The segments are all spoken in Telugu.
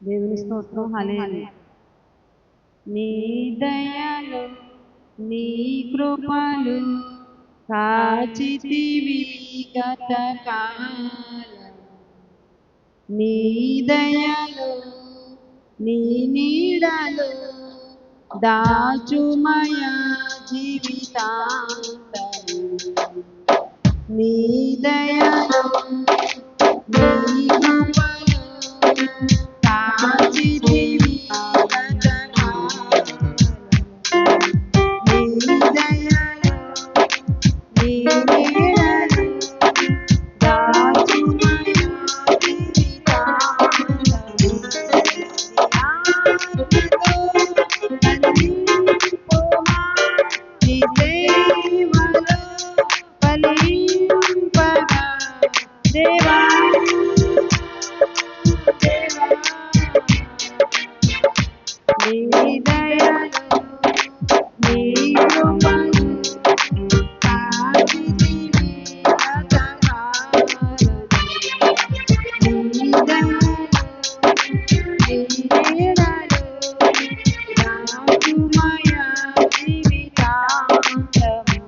దేవుని స్తోత్రం. హల్లెలూయా. నీ దయలు నీ కృపలు కాచితివి గత కాలం, నీ దయలు నీ నీడలు దాచుమయ జీవితాంతము, నీ దయలు నీ కృపలు కాచితివి గత కాలం, నీ దయలు నీ నీడలు దాచుమయ జీవితాంతము, నీ సేవలో ఫలింపగా దేవా దేవా, నీ దయలు నీ కృపలు కాచితివి గత కాలం, నీ దయలు నీ నీడలు దాచుమయ జీవితాంతము.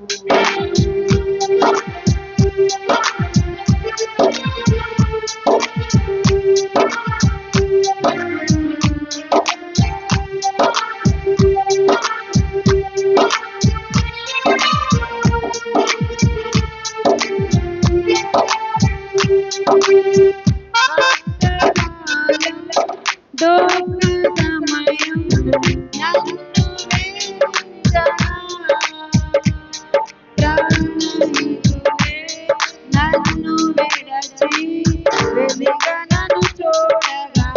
దుఃఖమయం నన్ను వేదనా, ప్రాణహితుడే నన్ను విడచి వెలిగా నన్ను చూడగా,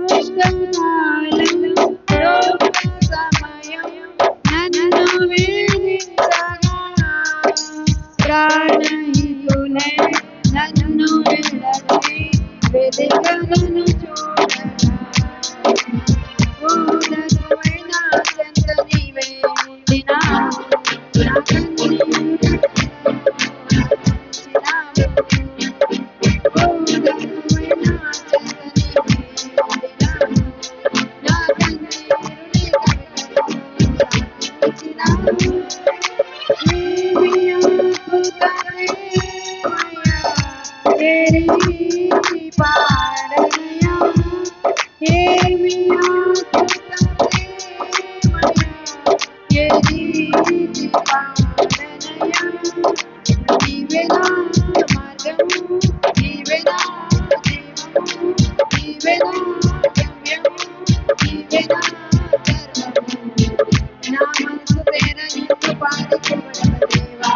కష్టకాలం దుఃఖమయం నన్ను వేధించగా, ప్రాణహితుడే నన్ను విడచి వెలిగా నన్ను చూడగా, ఊదకువైన చెంత నీవే దినావు, నా కన్నీరు తుడిచినావు, ఊదకువైన చెంత నీవే దినావు, నా కన్నీరు తుడిచినావు, నీవి అద్భుతమేమయ్యా, ఏరి పాడనయ్యా, ఏమి అద్భుతమేమయ్యా, ఏరి పాడనయ్యా, నీవే నా మార్గము, నీవే నా జీవము, నీవే నా గమ్యము, నీవే నా సర్వము, నా మనసు తేర నిన్ను పాడుకోవడం దేవా,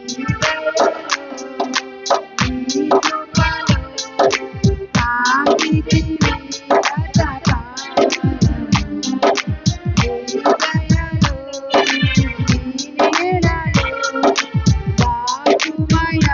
నీ దయలు నీ కృపలు కాచితివి గత కాలం, నీ దయలు నీ నీడలు దాచుమయ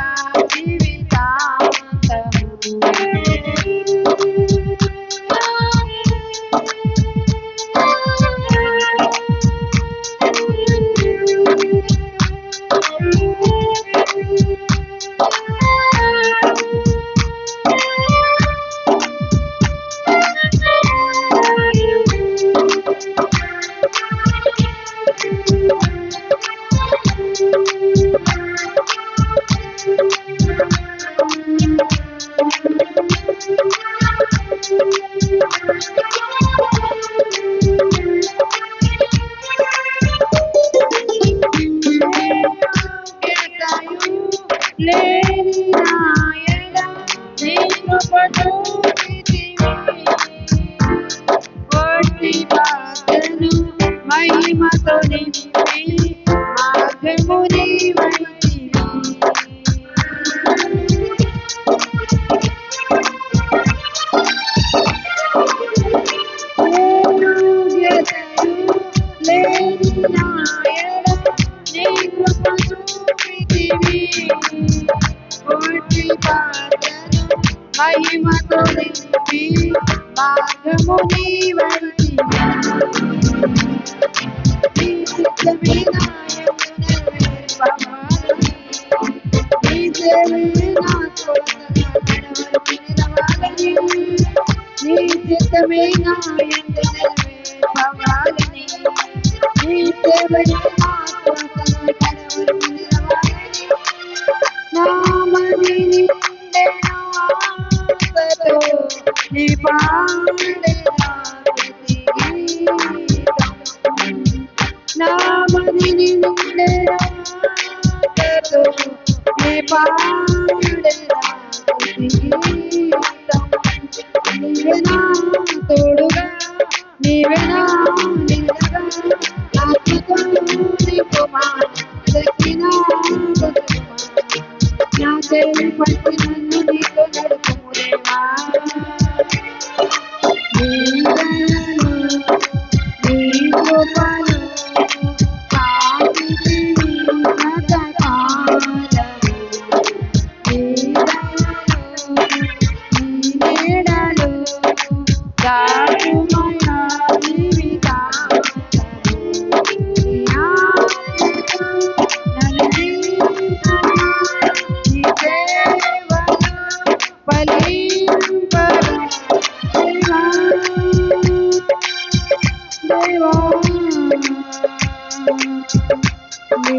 లేని నాయన నీ కృప చూపితివి, కోటి బాధను మహిమతో నింపి మార్గము నీవైతివి, లేని నాయన నీ కృప చూపితివి, కోటి బాధను మహిమతో నింపి మార్గము నీవైతివి, చిత్తమే నా యందు నెరవేర్పవాలని నీ సేవయే నా కోసం కడవరకు నిలవాలని నా మది నిండెను ఆశతో నీ పాడెదా స్తుతి గీతం నా మది నిండెను ఆశతో నీ పాడెదా స్తుతి గీతం నీవే నా తోడుగా నీవే నా నీడగా ఆత్మతో నింపుమా దక్కినా బతుకుమా నా చేయి పట్టి నన్ను నీతో నడుపుము దేవా నీ దయలో నీ కృపలో సాగితి బ్రతకాలము నీ దయలో నీ నీడలో దాటుమయా జీవితాంతము నీ ఆత్మతో నన్ను నింపుమా నీ సేవలో ఫలింపగా దేవా దేవా నీ